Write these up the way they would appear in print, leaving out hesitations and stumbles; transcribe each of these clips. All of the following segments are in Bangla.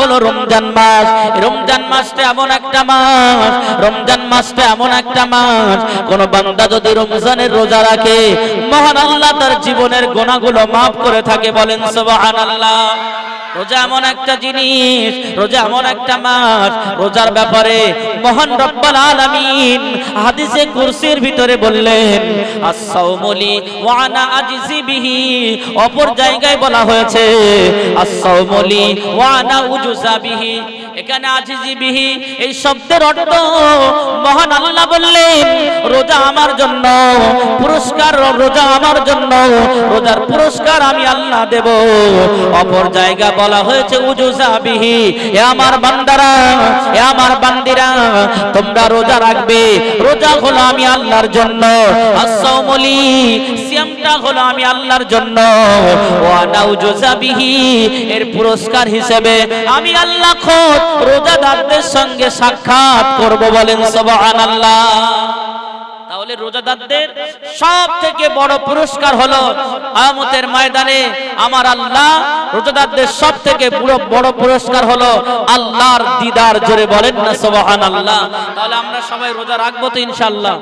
হলো রমজান মাস। রমজান মাসটা এমন একটা মাস, রমজান মাসটা এমন একটা মাস, কোন বান্দা যদি রমজানের রোজা রাখে মহান আল্লাহ তার জীবনের গুনাহগুলো মাফ করে থাকে। বলেন সুবহানাল্লাহ। রোজা এমন একটা জিনিস, রোজা এমন একটা মাস, রোজার ব্যাপারে মহান রব্বুল আলামিন হাদিসে কুরসির ভিতরে বললেন আস-সাওমু লি ওয়া আনা আজজি বিহি। অপর জায়গায় বলা হয়েছে আস-সাওমু লি ওয়া আনা উজজা বিহি। এখানে আজিজি বিহি এই শব্দের অর্থ মহান আল্লাহ বললেন রোজা আমার জন্য পুরস্কার, রোজা আমার জন্য, রোজার পুরস্কার আমি আল্লাহ দেব। অপর জায়গা বলা হয়েছে উজুজা বিহি, এ আমার বান্দারা, এ আমার বান্দিরা, তোমরা রোজা রাখবে। রোজা হলো আমি আল্লাহর জন্য, as-সাওমু লি, সিয়ামটা হলো আমি আল্লাহর জন্য, ওয়া আনা উজুজা বিহি, এর পুরস্কার হিসেবে আমি আল্লাহ খোদ রোজাদারদের সঙ্গে সাক্ষাৎ করব। বলেন সুবহানাল্লাহ। তাহলে রোজাদারদের সব থেকে বড় পুরস্কার হলো কিয়ামতের ময়দানে আমার আল্লাহ, রোজাদারদের সব থেকে বড় পুরস্কার হলো আল্লাহর দিদার। জোরে বলেন না সুবহানাল্লাহ। তাহলে আমরা সবাই রোজা রাখবো তো ইনশাআল্লাহ।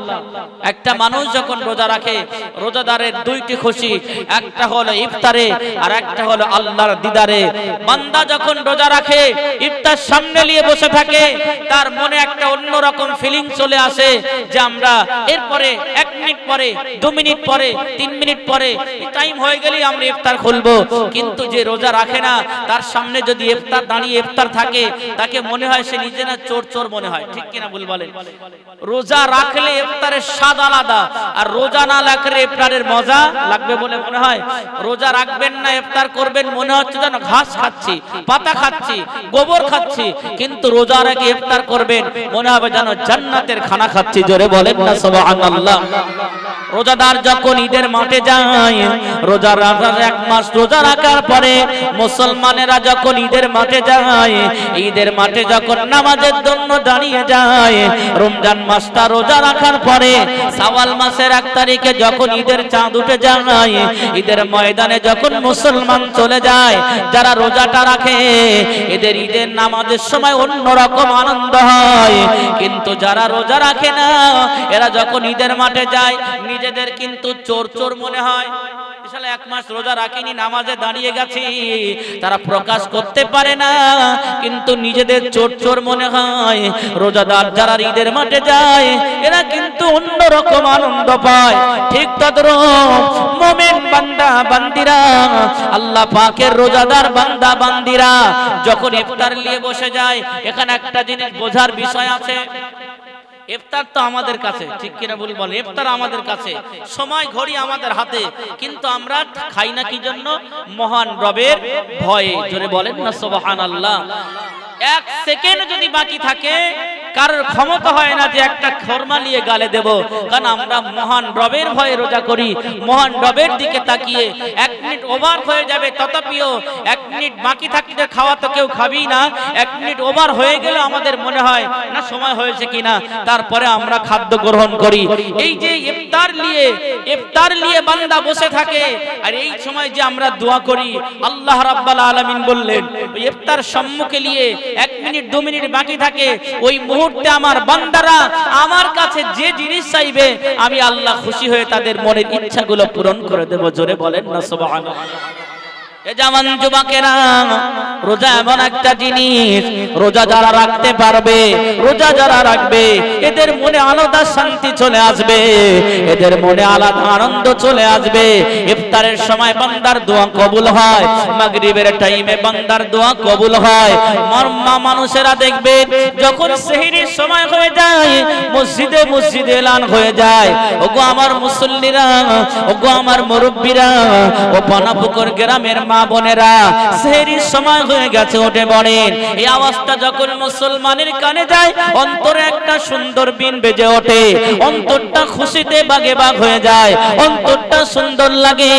একটা মানুষ যখন রোজা রাখে, রোজাদারের দুইটি খুশি, একটা হলো ইফতারে আর একটা হলো আল্লাহর দিদারে। বান্দা যখন রোজা রাখে, ইফতার সামনে নিয়ে বসে থাকে, তার মনে একটা অন্যরকম ফিলিং চলে আসে যে আমরা এরপরে 1 মিনিট পরে, 2 মিনিট পরে, 3 মিনিট পরে টাইম হয়ে গেলেই আমরা ইফতার খুলবো। কিন্তু যে রোজা রাখে না, তার সামনে যদি ইফতার দাঁড়িয়ে ইফতার থাকে, তাকে মনে হয় সে নিজে না চোর চোর মনে হয়। ঠিক কিনা ভুল বলেন? রোজা রাখলে ইফতারের স্বাদ আলাদা, আর রোজা না রাখলে ইফতারের মজা লাগবে বলে মনে হয়। রোজা রাখবেন না, ইফতার করবেন, মনে হচ্ছে যেন ঘাস খাচ্ছি, পাতা খাচ্ছি, গোবর খাচ্ছি। কিন্তু রোজা রেখে ইফতার করবেন, মনে হবে যেন জান্নাতের খানা খাচ্ছি। জোরে বলেন না সুবহানাল্লাহ। রোজাদার যখন ঈদের মাঠে যায়, রোজা রাখার 1 মাস রোজা রাখার পরে মুসলমানেরা যখন ঈদের মাঠে যায়, ঈদের মাঠে যখন নামাজের জন্য দাঁড়িয়ে যায়, রমজান মাসটা রোজা রাখার পরে শাওয়াল মাসের 1 তারিখে যখন ঈদের চাঁদ উঠে যায়, ঈদের ময়দানে যখন মুসলমান চলে যায়, যারা রোজাটা রাখে এদের ঈদের নামাজের সময় অন্যরকম আনন্দ হয়। কিন্তু যারা রোজা রাখে না, এরা যখন ঈদের মাঠে যায় নিজেদের কিন্তু চোর চোর মনে হয়। 1 মাস রোজা রাখিনি, নামাজে দাঁড়িয়ে গেছি, তারা প্রকাশ করতে পারে না, কিন্তু নিজেদের চোর চোর মনে হয়। রোজাদার যারা ঈদের মাঠে যায়, এরা কিন্তু অন্যরকম আনন্দ পায়। ঠিক তদ্রূপ মুমিন বান্দা বান্দিরা, আল্লাহ পাকের রোজাদার বান্দা বান্দিরা যখন ইফতার নিয়ে বসে যায়, এখানে একটা জিনিস বোঝার বিষয় আছে। ইফতার তো আমাদের কাছে, ঠিক কিনা ভুল বলেন? ইফতার আমাদের কাছে, সময় ঘড়ি আমাদের হাতে, কিন্তু আমরা খাই না কি জন্য? মহান রবের ভয়ে। জোরে বলেন না সুবহানাল্লাহ। 1 সেকেন্ড যদি বাকি থাকে, কারোর ক্ষমতা হয় না যে একটা খরমা নিয়ে গালে দেব, কারণ আমরা মহান রবের ভয়ে রোজা করি। মহান রবের দিকে তাকিয়ে 1 মিনিট ওভার হয়ে যাবে, তথাপিও 1 মিনিট বাকি থাকতে খাওয়া তো কেউ খাবি না। 1 মিনিট ওভার হয়ে গেলে আমাদের মনে হয় না সময় হয়েছে কিনা, তারপরে আমরা খাদ্য গ্রহণ করি। এই যে ইফতার নিয়ে বান্দা বসে থাকে, আর এই সময় যে আমরা দোয়া করি, আল্লাহ রাব্বুল আলামিন বললেন ইফতার সম্মুখে নিয়ে 1 মিনিট 2 মিনিট বাকি থাকে, ওই মুহূর্তে আমার বান্দারা আমার কাছে যে জিনিস চাইবে, আমি আল্লাহ খুশি হয়ে তাদের মনের ইচ্ছাগুলো পূরণ করে দেব। জোরে বলেন না সুবহানাল্লাহ। এ জামান যুবকেরা, রোজা এমন একটা জিনিস, রোজা যারা রাখতে পারবে, রোজা যারা রাখবে, এদের মনে আলাদা শান্তি চলে আসবে, এদের মনে আলাদা আনন্দ চলে আসবে। ইফতারের সময় বান্দার দোয়া কবুল হয়, মাগরিবের টাইমে বান্দার দোয়া কবুল হয়। মা মানুষেরা দেখবে যখন সেহরির সময় হয়ে যায়, মসজিদে মসজিদে এলান হয়ে যায়, ওগো আমার মুসল্লিরা, ওগো আমার মুরব্বীরা, ও পানাপুকুর গ্রামের মা বোনেরা, সেহরির সময় হয়ে গেছে, ওঠে পড়েন। এই আওয়াজটা যখন মুসলমানের কানে যায়, অন্তরে একটা সুন্দর বিন বেজে ওঠে, অন্তরটা খুশিতে বাগে বাগ হয়ে যায়, অন্তরটা সুন্দর লাগে।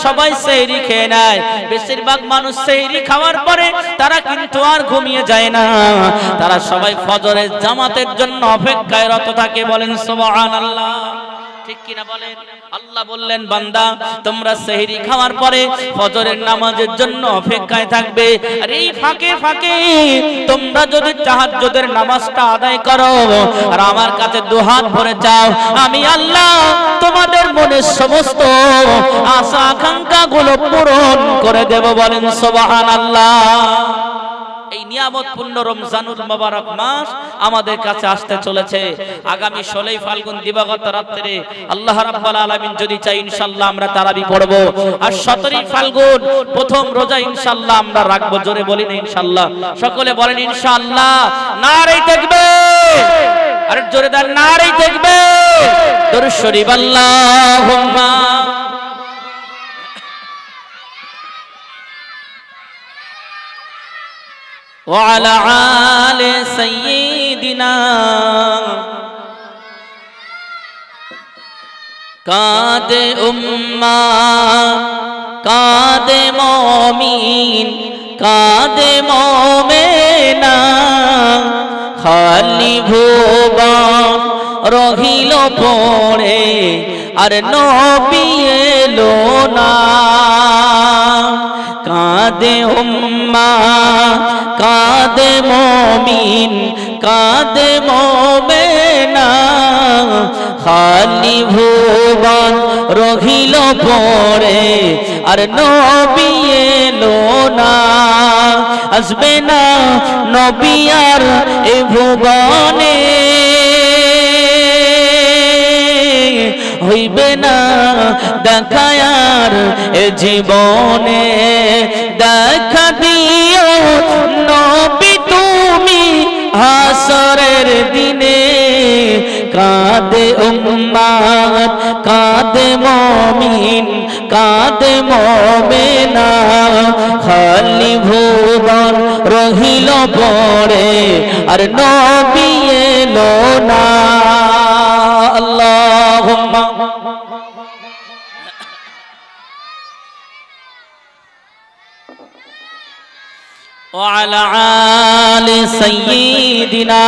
সবাই সেহরি খেয়ে নেয়। বেশিরভাগ মানুষ সেহরি খাওয়ার পরে তারা কিন্তু আর ঘুমিয়ে যায় না, তারা সবাই ফজরের জামাতের জন্য অপেক্ষায় রত থাকে। বলেন সুবহানাল্লাহ। ঠিক কিনা বলেন? আল্লাহ বললেন বান্দা তোমরা সেহরি খাওয়ার পরে ফজরের নামাজের জন্য অপেক্ষায় থাকবে, আর এই ফাঁকে ফাঁকে তোমরা যদি তাহাজ্জুদের নামাজটা আদায় করো আর আমার কাছে দুহাত ভরে চাও, আমি আল্লাহ তোমাদের মনের সমস্ত আশা আকাঙ্ক্ষা গুলো পূরণ করে দেব। বলেন সুবহানাল্লাহ। এই নিয়ামতপূর্ণ রমজানুল মুবারক মাস আমাদের কাছে আসতে চলেছে। আগামী 16 ফাল্গুন দিবাগত রাত্রে আল্লাহ রাব্বুল আলামিন যদি চাই ইনশাআল্লাহ আমরা তারাবি পড়ব, আর 17 ফাল্গুন প্রথম রোজা ইনশাআল্লাহ আমরা রাখবো। জোরে বলি না ইনশাআল্লাহ? সকলে বলেন ইনশাআল্লাহ। নারে তাকবীর, আরে জোরে দেন নারে তাকবীর। দরুদ শরীফ আল্লাহুম্মা وعلى آل سيدنا কাঁদে উম্মা কাঁদে মুমিন কাঁদে মুমিনা, খালি ভুবন রহিল পড়ে আর নবী এলো না। কাঁদে উম্মা কাঁদে মুমিন কাঁদে মুমিনা, খালি ভুবন রহিল পড়ে আর নবী এলো না। আসবে না নবী আর এ ভুবনে, হইবে না দেখায়ার এ জীবনে। দেখা দিও নবী তুমি হাসরের দিনে, কাঁদে উম্মাত কাঁদে মুমিন কাঁদে মুমিনা, খালি ভুবন রহিল পড়ে আর নবী এলো না। আল্লাহুম্মা وعلى آل سيدنا।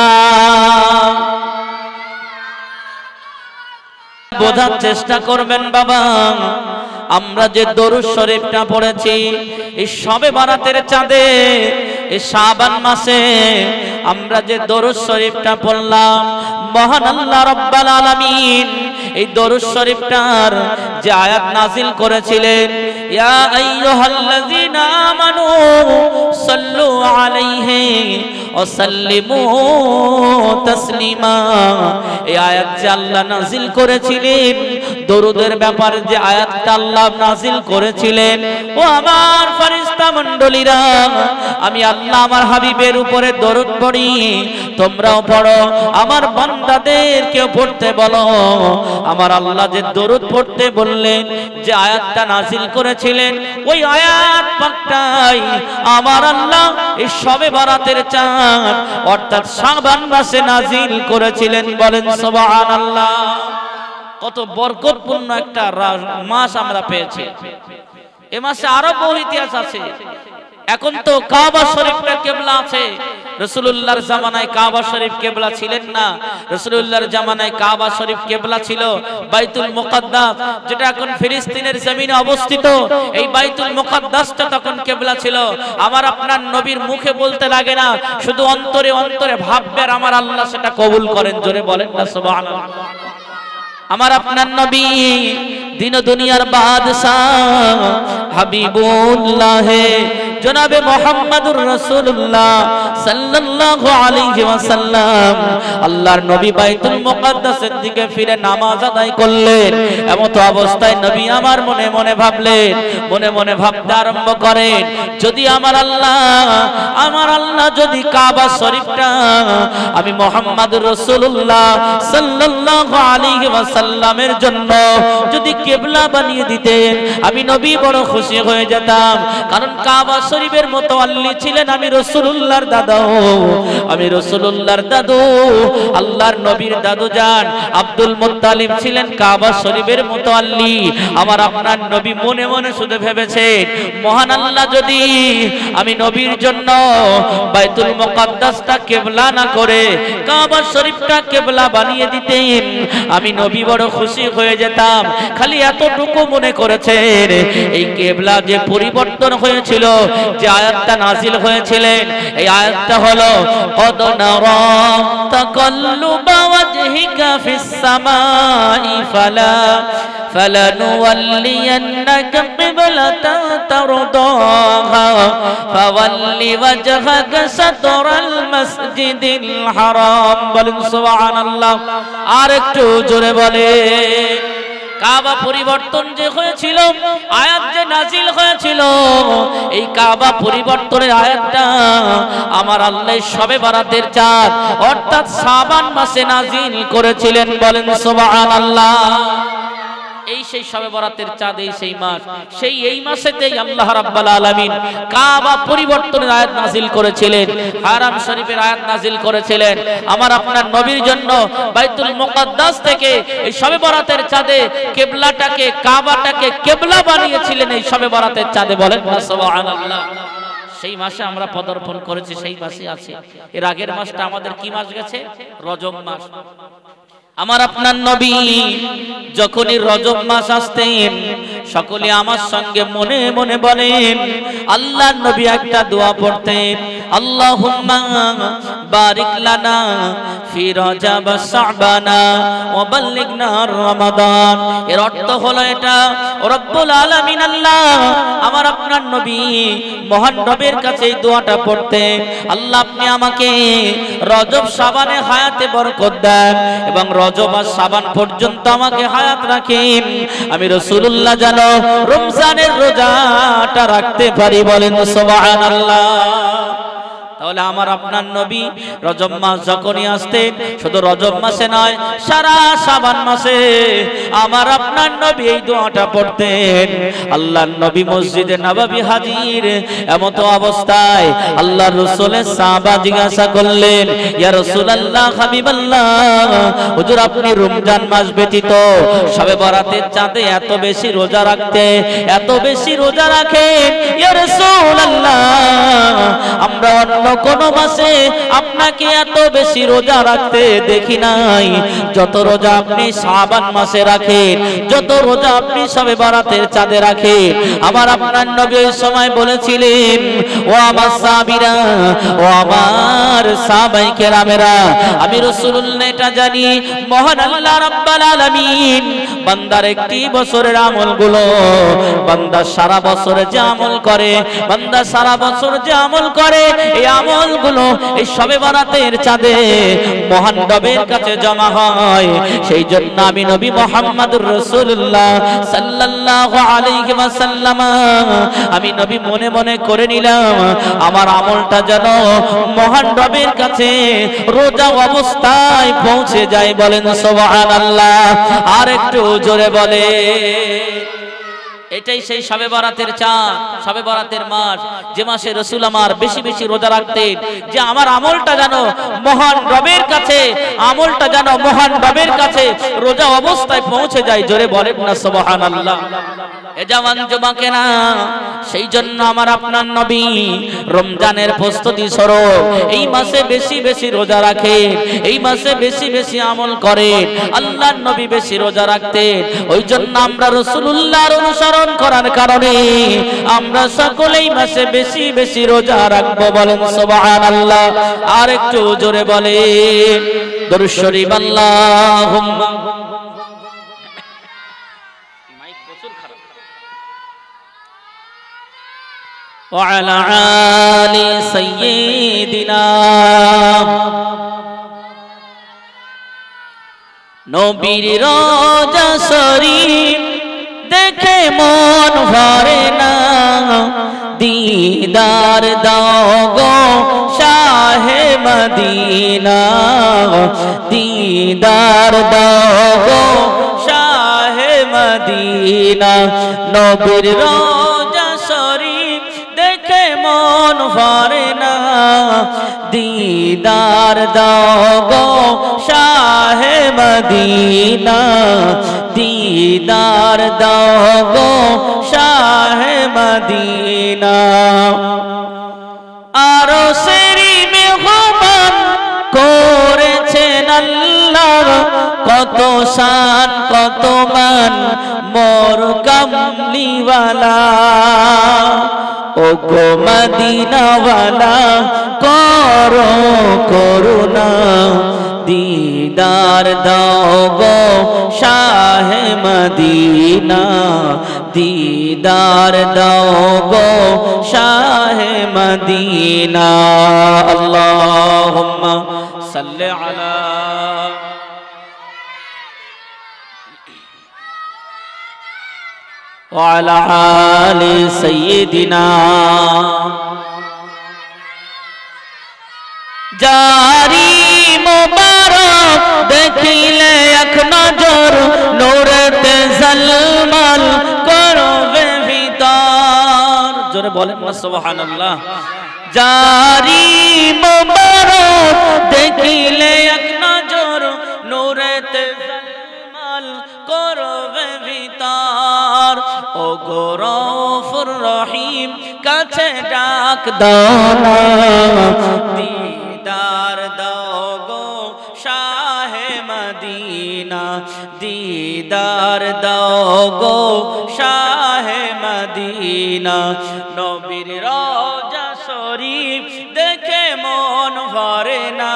বোঝার চেষ্টা করবেন বাবা, আমরা যে দরুদ শরীফটা পড়েছি এই শবে বরাতের চাঁদে, এই শাবান মাসে আমরা যে দরুদ শরীফটা পড়লাম, মহান আল্লাহ রাব্বুল আলামিন এই দরুদ শরীফটার যে আয়াত নাজিল করেছিলেন, ইয়া আইয়ুহাল্লাযীনা আমানু সাল্লু আলাইহি ওয়া সাল্লিমু তাসলিমা, এই আয়াত যে আল্লাহ নাজিল করেছিলেন, দরুদের ব্যাপারে যে আয়াতটা আল্লাহ নাজিল করেছিলেন, ও আমার ফেরেশতা মণ্ডলীরা, আমি আল্লাহ আমার হাবিবের উপরে দরুদ পড়ি, তোমরাও পড়ো, আমার বান্দাদেরকেও পড়তে বলো। আমার আল্লাহ যে দরুদ পড়তে বললেন, যে আয়াতটা নাজিল করেছিলেন, ওই আয়াত পাকটাই আমার আল্লাহ এই শবে বরাতের চাঁদ অর্থাৎ শাবান মাসে নাজিল করেছিলেন। বলেন সুবহানাল্লাহ। কত বরকতপূর্ণ একটা মাস আমরা পেয়েছি। এ মাসে আরো বহু ইতিহাস আছে। এখন তো কাবা শরীফটা কিবলা আছে, রাসূলুল্লাহর জামানায় কাবা শরীফ কিবলা ছিলেন না। রাসূলুল্লাহর জামানায় কাবা শরীফ কিবলা ছিল বাইতুল মুকাদ্দাস, যেটা এখন ফিলিস্তিনের জমিনে অবস্থিত। এই বাইতুল মুকাদ্দাসটা তখন কিবলা ছিল। আমার আপনার নবীর মুখে বলতে লাগে না, শুধু অন্তরে অন্তরে ভাববেন, আমার আল্লাহ সেটা কবুল করেন। জোরে বলেন না সুবহানাল্লাহ। আমার আপনার নবী দিন দুনিয়ার বাদশাহ হাবিবুল্লাহ জনাবে মুহাম্মদুর রাসূলুল্লাহ সাল্লাল্লাহু আলাইহি ওয়াসাল্লাম আল্লাহর নবী বাইতুল মুকাদ্দাসের দিকে ফিরে নামাজ আদায় করলেন। এমত অবস্থায় নবী আমার মনে মনে ভাবলেন, মনে মনে ভাবতে আরম্ভ করেন, যদি আমার আল্লাহ যদি কাবা শরীফটা আমি মুহাম্মদুর রাসূলুল্লাহ সাল্লাল্লাহু আলাইহি ওয়াসাল্লামের জন্য যদি কিবলা বানিয়ে দিতেন, আমি নবী বড় খুশি হয়ে যেতাম। কারণ কাবা শরীফের মুতাওয়াল্লি ছিলেন আমি রাসূলুল্লাহর দাদু, আমি রাসূলুল্লাহর দাদু। আল্লাহর নবীর দাদু জান আব্দুল মুত্তালিব ছিলেন কাবা শরীফের মুতাওয়াল্লি। আমার আপনার নবী মনে মনে শুধু ভেবেছেন, মহান আল্লাহ যদি আমি নবীর জন্য বাইতুল মুকাদ্দাসটা কিবলা না করে কাবা শরীফটা কিবলা বানিয়ে দিতেন, আমি নবী বড় খুশি হয়ে যেতাম। খালি এতটুকু মনে করেছেন। এই কিবলা যে পরিবর্তন হয়েছিল, যে আয়াতটা নাজিল হয়েছিলেন, এই আয়াতটা হলো কদ নারা তাকাল্লুবা ওয়াজহিকা ফিস সামাই فلنولينك قبلة ترضاها فول وجهك شطر المسجد الحرام বলেন সুবহানাল্লাহ। আর একটু জোরে বলে। কাবা পরিবর্তন যে হয়েছিল, আয়াত যে নাজিল হয়েছিল, এই কাবা পরিবর্তনের আয়াতটা আমার আল্লাহ শবে বরাতের চাঁদ অর্থাৎ শাবান মাসে নাজিল করেছিলেন। বলেন সুবহানাল্লাহ। এই সেই শবে বরাতের চাঁদ, এই সেই মাস, এই মাসেতেই আল্লাহ রাব্বুল আলামিন কাবা পরিবর্তনের আয়াত নাজিল করেছিলেন, হারাম শরীফের আয়াত নাজিল করেছিলেন। আমার আপনার নবীর জন্য বাইতুল মুকাদ্দাস থেকে এই শবে বরাতের চাঁদে কিবলাটাকে, কাবাটাকে কিবলা বানিয়েছিলেন এই শবে বরাতের চাঁদে। বলেন সুবহানাল্লাহ। সেই মাসে আমরা পদার্পণ করেছি, সেই মাসে আছে। এর আগের মাসটা আমাদের কি মাস গেছে? রজব মাস। আমার আপনার নবী যখনই রজব মাস আসতেন, সকলে আমার সঙ্গে মনে মনে বলেন, আল্লাহর নবী একটা দোয়া পড়তেন, আল্লাহুম্মা বারিক লানা ফি রজব শাবানা ওয়া বাল্লিগনা রমাদান। এর অর্থ হলো এটা, রব্বুল আলামিন আল্লাহ আমার আপনার নবী মহান রবের কাছে এই দোয়াটা পড়তেন, আল্লাহ আপনি আমাকে রজব শাবানে হায়াতে বরকত দেন এবং রজব আর শাবান পর্যন্ত আমাকে হায়াত রাখেন, আমি রাসূলুল্লাহ যেন রমজানের রোজাটা রাখতে পারি। বলেন সুবহানাল্লাহ। তাহলে আমার আপনার নবী রজব মাস যখনই আসতেন, শুধু রজব মাসে নয়, সারা শাবান মাসে আমার আপনার নবী এই দোয়াটা পড়তেন। আল্লাহর নবী মসজিদে নববী হাজির, এমত অবস্থায় আল্লাহর রাসূলের সাহাবা জিজ্ঞাসা করলেন, ইয়া রাসূলুল্লাহ, হাবিবাল্লাহ, হুজুর আপনি রমজান মাস ব্যতীত শবে বরাতের চাঁদে এত বেশি রোজা রাখতে, এত বেশি রোজা রাখেন, ইয়া রাসূলুল্লাহ আমরা অন্য কোন মাসে আপনাকে এত বেশি রোজা রাখতে দেখি নাই। যত রোজা আপনি শাবান মাসে রাখেন, যত রোজা আপনি শবে বরাতের চাঁদে রাখেন। আমার আপনার নবী ওই সময় বলেছিলেন, ও আমার সাহাবীরা, ও আমার সাহাবায়ে কেরামেরা, আমি রাসূলুল্লাহ এটা জানি, মহান আল্লাহ রাব্বুল আলামিন বান্দার একটি বছরের আমলগুলো, বান্দা সারা বছরে যে আমল করে, বান্দা সারা বছর যে আমল করে, এই আমলগুলো এই শবে বরাতের চাঁদে মহান রবের কাছে জমা হয়। সেই জন্য আমি নবী মুহাম্মদুর রাসূলুল্লাহ সাল্লাল্লাহু আলাইহি ওয়াসাল্লাম, আমি নবী মনে মনে করে নিলাম আমার আমলটা যেন মহান রবের কাছে রোজা অবস্থায় পৌঁছে যায়। বলেন সুবহানাল্লাহ। আর একটু জোরে বলে। এটাই সেই শবে বরাতের চাঁদ, শবে বরাতের মাস, যে মাসে রাসূল আমার বেশি বেশি রোজা রাখতেন, যে আমার আমলটা যেন মহান রবের কাছে, আমলটা যেন মহান রবের কাছে রোজা অবস্থায় পৌঁছে যায়। জোরে বলেন না সুবহানাল্লাহ। এ জওয়ান যুবকেরা, সেই জন্য আমার আপনার নবী রমজানের প্রস্তুতি স্বরূপ এই মাসে বেশি বেশি রোজা রাখেন, এই মাসে বেশি বেশি আমল করেন। আল্লাহর নবী বেশি রোজা রাখতেন, ওই জন্য আমরা রাসূলুল্লাহর অনুসরণ করার কারণে আমরা সকলেই মাসে বেশি বেশি রোজা রাখবো। বলেন সুবহানাল্লাহ। আর একটু জোরে বলে দরুদ শরীফ। আল্লাহুম্মা মাইক প্রচুর খারাপ। ওয়া আলা আলি সাইয়্যিদিনা, নবীর রোজা শরীফ দেখে মন ভরে না, দিদার দাও গো শাহে মদিনা, দিদার দাও গো শাহে মদিনা, নবীর রোজা শরীফ দেখে दीदार दो शाहे मदीना दीदार दो शाहे मदीना आरो सेरी मेहमान করেছেন আল্লাহ কত শান কত মান মোর কামলিওয়ালা ও গো মদিনাওয়ালা করো করুণা दीदार दाओ गो शाह मदीना दीदार दाओ गो शाह मदीना अल्लाहुम्मा सल्लि अला व अला आलि सय्यिदिना जारी मुबारक देखिले एक नजर नूरते जलमल करबे भीतर जोरे बोलें ना सुबहानाल्लाह जारी मुबारक देखिले एक नजर नूरते जलमल करबे भीतर ओ गो रऊफुर रहीम काछे डाक दाओ ना दीदार दो गो शाह मदीना दीदार दो गो शाह मदीना नबीर रोजा शरीफ देखे मन भरे ना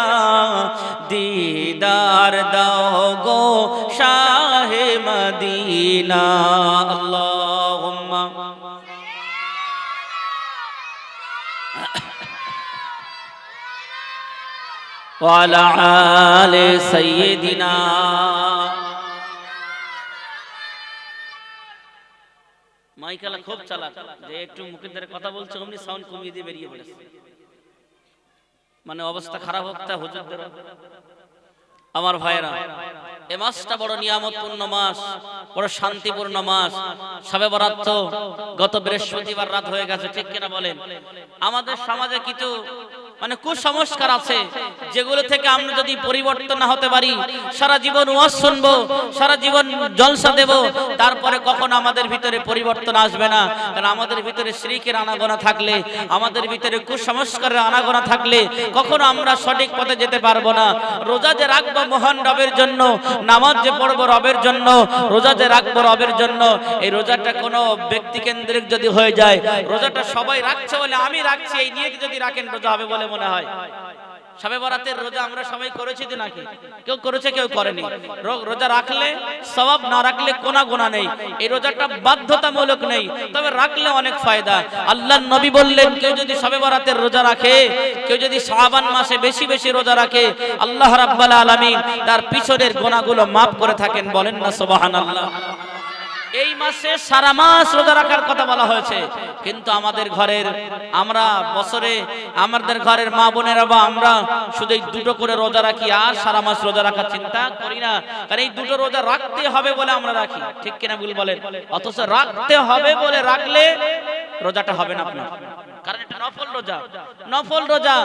दीदार दो गो शाह मदीना अल्लाहुम्मा वाला आले सय्यिदिना মাইকালা খুব চালাক যে একটু মুখের ধরে কথা বলছে অমনি সাউন্ড কমিয়ে দিয়ে বেরিয়ে পড়েছে মানে অবস্থা খারাপ হচ্ছে হুজুরদের আমার ভাইরা এই মাসটা বড় নিয়ামতপূর্ণ মাস বড় শান্তিপূর্ণ মাস শবে বরাত তো গত বৃহস্পতিবার রাত হয়ে গেছে ঠিক কিনা বলেন আমাদের সমাজে কিছু মানে কুসংস্কার আছে যেগুলো থেকে আমরা যদি পরিবর্তন না হতে পারি সারা জীবন ওয়াজ শুনবো সারা জীবন জলসা দেব তারপরে কখনো আমাদের ভিতরে পরিবর্তন আসবে না কারণ আমাদের ভিতরে শিরকের আনাগোনা থাকলে আমাদের ভিতরে কুসংস্কারের আনাগোনা থাকলে কখনো আমরা সঠিক পথে যেতে পারবো না রোজা যে রাখবো মহান রবের জন্য নামাজ যে পড়বো রবের জন্য রোজা যে রাখবো রবের জন্য এই রোজাটা কোনো ব্যক্তি কেন্দ্রিক যদি হয়ে যায় রোজাটা সবাই রাখছে বলে আমি রাখছি এই নিয়ে যদি রাখেন রোজা হবে বলে মনে হয় শবে বরাতের রোজা আমরা সবাই করেছি তো নাকি কেউ করেছে কেউ করেনি রোজা রাখলে সওয়াব না রাখলে কোনো গুনাহ নেই এই রোজাটা বাধ্যতামূলক নেই তবে রাখলে অনেক ফায়দা আল্লাহর নবী বললেন কেউ যদি শবে বরাতের রোজা রাখে কেউ যদি শাবান মাসে বেশি বেশি রোজা রাখে আল্লাহ রাব্বুল আলামিন তার পিছনের গুনাহগুলো maaf করে থাকেন বলেন না সুবহানাল্লাহ এই মাসে সারা মাস রোজা রাখার কথা বলা হয়েছে কিন্তু আমাদের ঘরের আমরা বছরে আমাদের ঘরের মা বোনেরা বা আমরা শুধু এই দুটো করে রোজা রাখি আর সারা মাস রোজা রাখার চিন্তা করি না কারণ এই দুটো রোজা রাখতে হবে বলে আমরা রাখি ঠিক কিনা ভুল বলেন অথচ রাখতে হবে বলে রাখলে রোজাটা হবে না আপনার কারণ এটা নফল রোজা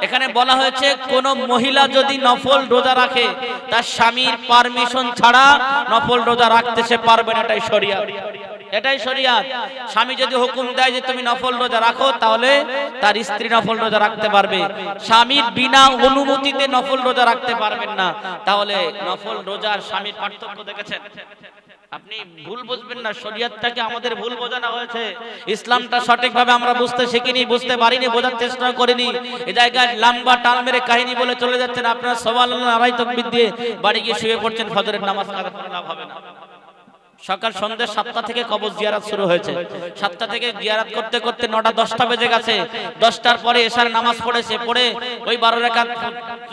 এখানে বলা হয়েছে কোন মহিলা যদি নফল রোজা রাখে তার স্বামীর পারমিশন ছাড়া নফল রোজা রাখতে সে পারবে না এটাই শরিয়াত স্বামী যদি হুকুম দেয় যে তুমি নফল রোজা রাখো তাহলে তার স্ত্রী নফল রোজা রাখতে পারবে স্বামীর বিনা অনুমতিতে নফল রোজা রাখতে পারবেন না তাহলে নফল রোজার স্বামীর পার্থক্য দেখেছেন আপনি ভুল বুঝবেন না শরীয়তটাকে আমাদের ভুল বোঝানো হয়েছে ইসলামটা সঠিকভাবে আমরা বুঝতে শিখিনি বুঝতে পারিনি বোঝার চেষ্টা করিনি এই জায়গায় লম্বা টাল মেরে কাহিনী বলে চলে যাচ্ছেন আপনারা সুবহানাল্লাহ আড়াই তাকবীর দিয়ে বাড়ি গিয়ে শুয়ে পড়ছেন ফজরের নামাজ কাজা করে লাভ হবে না সকাল সন্ধ্যা 7টা থেকে কবর জিয়ারত শুরু হয়েছে 7টা থেকে জিয়ারত করতে করতে 9টা 10টা বেজে গেছে 10টার পরে এশার নামাজ পড়েছে পড়ে ওই 12 রাকাত